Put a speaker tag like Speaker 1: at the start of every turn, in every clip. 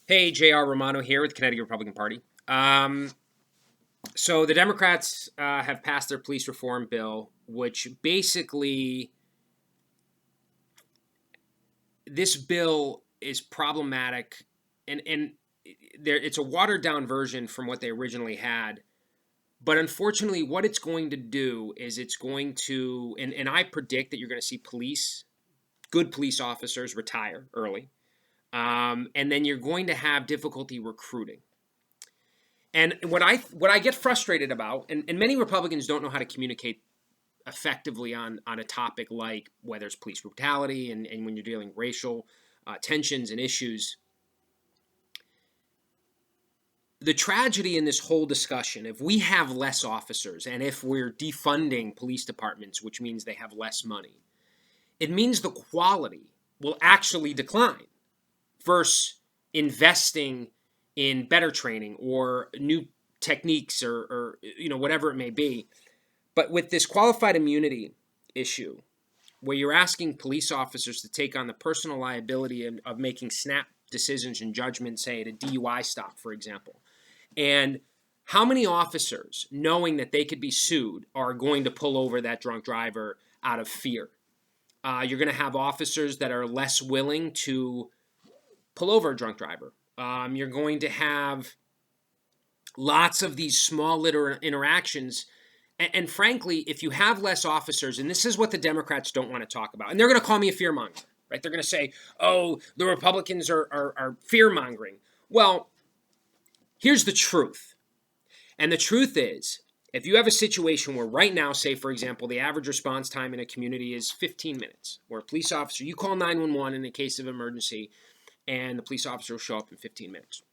Speaker 1: Hey, J.R. Romano here with the Connecticut Republican Party. So the Democrats have passed their police reform bill, which basically, this bill is problematic, and it's a watered down version from what they originally had. But unfortunately, what it's going to do is it's going to, and I predict that you're going to see good police officers retire early, and then you're going to have difficulty recruiting. And what I get frustrated about, and many Republicans don't know how to communicate effectively on a topic like whether it's police brutality and when you're dealing with racial tensions and issues. The tragedy in this whole discussion, if we have less officers and if we're defunding police departments, which means they have less money, it means the quality will actually decline versus investing in better training or new techniques or whatever it may be. But with this qualified immunity issue, where you're asking police officers to take on the personal liability of making snap decisions and judgments, say at a DUI stop, for example, and how many officers, knowing that they could be sued, are going to pull over that drunk driver out of fear? You're going to have officers that are less willing to pull over a drunk driver. You're going to have lots of these small little interactions. And frankly, if you have less officers, and this is what the Democrats don't want to talk about, and they're going to call me a fearmonger, right? They're going to say, oh, the Republicans are fear-mongering. Well, here's the truth. And the truth is, if you have a situation where right now, say, for example, the average response time in a community is 15 minutes, where a police officer, you call 911 in a case of emergency, and the police officer will show up in 15 minutes,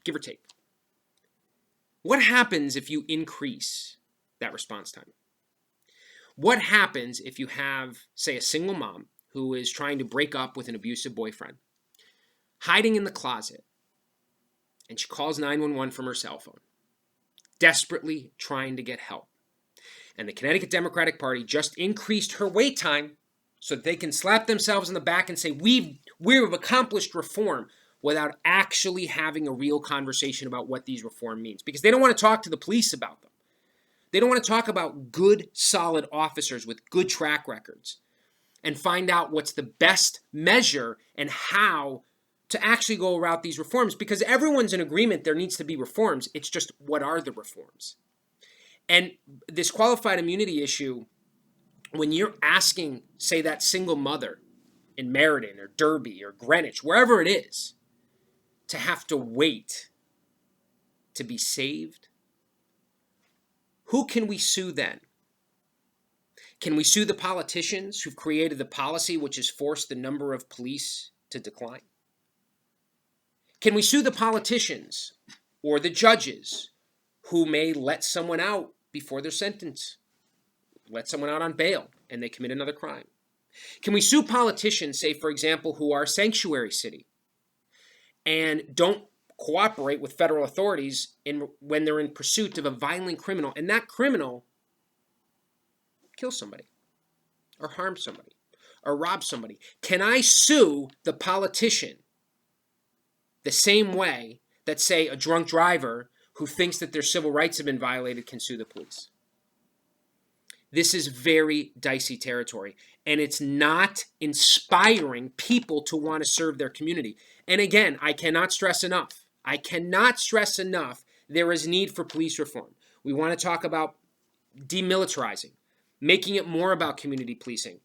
Speaker 1: give or take. What happens if you increase that response time? What happens if you have, say, a single mom who is trying to break up with an abusive boyfriend, hiding in the closet, and she calls 911 from her cell phone, desperately trying to get help? And the Connecticut Democratic Party just increased her wait time so that they can slap themselves in the back and say, we've accomplished reform, without actually having a real conversation about what these reform means. Because they don't want to talk to the police about them. They don't want to talk about good, solid officers with good track records and find out what's the best measure and how to actually go about these reforms, because everyone's in agreement there needs to be reforms. It's just, what are the reforms? And this qualified immunity issue, when you're asking, say, that single mother in Meriden or Derby or Greenwich, wherever it is, to have to wait to be saved, who can we sue then? Can we sue the politicians who've created the policy which has forced the number of police to decline? Can we sue the politicians or the judges who may let someone out before their sentence, let someone out on bail, and they commit another crime? Can we sue politicians, say, for example, who are a sanctuary city and don't cooperate with federal authorities when they're in pursuit of a violent criminal, and that criminal kills somebody or harms somebody or robs somebody? Can I sue the politician the same way that, say, a drunk driver who thinks that their civil rights have been violated can sue the police? This is very dicey territory, and it's not inspiring people to want to serve their community. And again, I cannot stress enough, there is need for police reform. We want to talk about demilitarizing, making it more about community policing.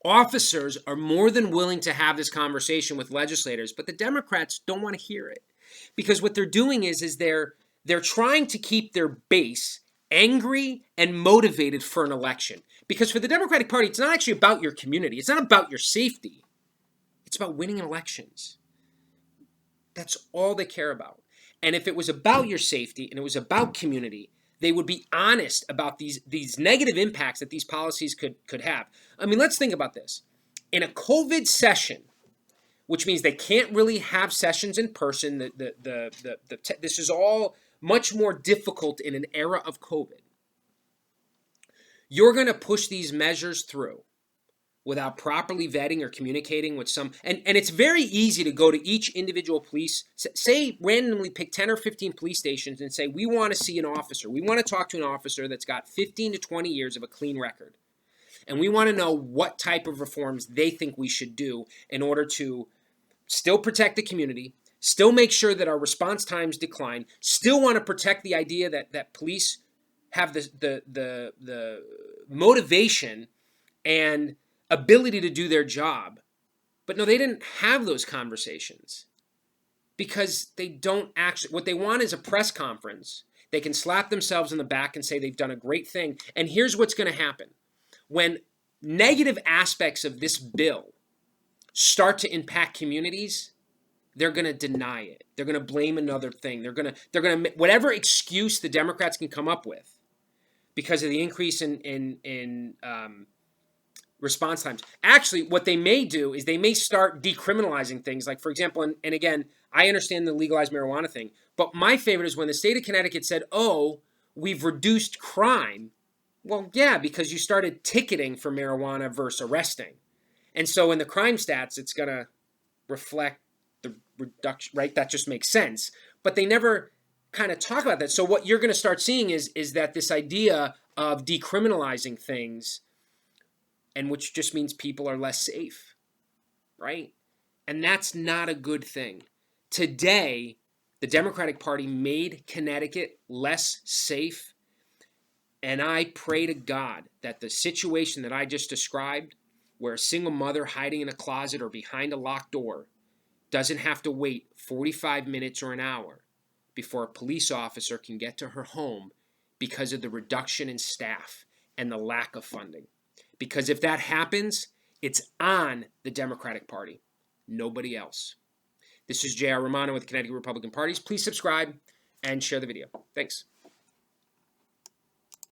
Speaker 1: Officers are more than willing to have this conversation with legislators, but the Democrats don't want to hear it, because what they're doing is they're trying to keep their base angry and motivated for an election. Because for the Democratic Party, it's not actually about your community. It's not about your safety. It's about winning elections. That's all they care about. And if it was about your safety and it was about community, they would be honest about these negative impacts that these policies could have. I mean, let's think about this. In a COVID session, which means they can't really have sessions in person, this is all much more difficult in an era of COVID. You're going to push these measures through without properly vetting or communicating with some, and it's very easy to go to each individual police, say randomly pick 10 or 15 police stations and say, we want to see an officer. We want to talk to an officer that's got 15 to 20 years of a clean record. And we want to know what type of reforms they think we should do in order to still protect the community, still make sure that our response times decline, still want to protect the idea that police have the motivation and ability to do their job. But no, they didn't have those conversations because they don't actually, what they want is a press conference. They can slap themselves in the back and say they've done a great thing. And here's what's going to happen. When negative aspects of this bill start to impact communities, they're going to deny it. They're going to blame another thing. They're going to whatever excuse the Democrats can come up with because of the increase in response times. Actually, what they may do is they may start decriminalizing things. Like, for example, and again, I understand the legalized marijuana thing, but my favorite is when the state of Connecticut said, oh, we've reduced crime. Well, yeah, because you started ticketing for marijuana versus arresting. And so in the crime stats, it's going to reflect the reduction, right? That just makes sense. But they never kind of talk about that. So what you're going to start seeing is that this idea of decriminalizing things, and which just means people are less safe, right? And that's not a good thing. Today, the Democratic Party made Connecticut less safe. And I pray to God that the situation that I just described, where a single mother hiding in a closet or behind a locked door doesn't have to wait 45 minutes or an hour before a police officer can get to her home because of the reduction in staff and the lack of funding. Because if that happens, it's on the Democratic Party, nobody else. This is J.R. Romano with Connecticut Republican Parties. Please subscribe and share the video. Thanks.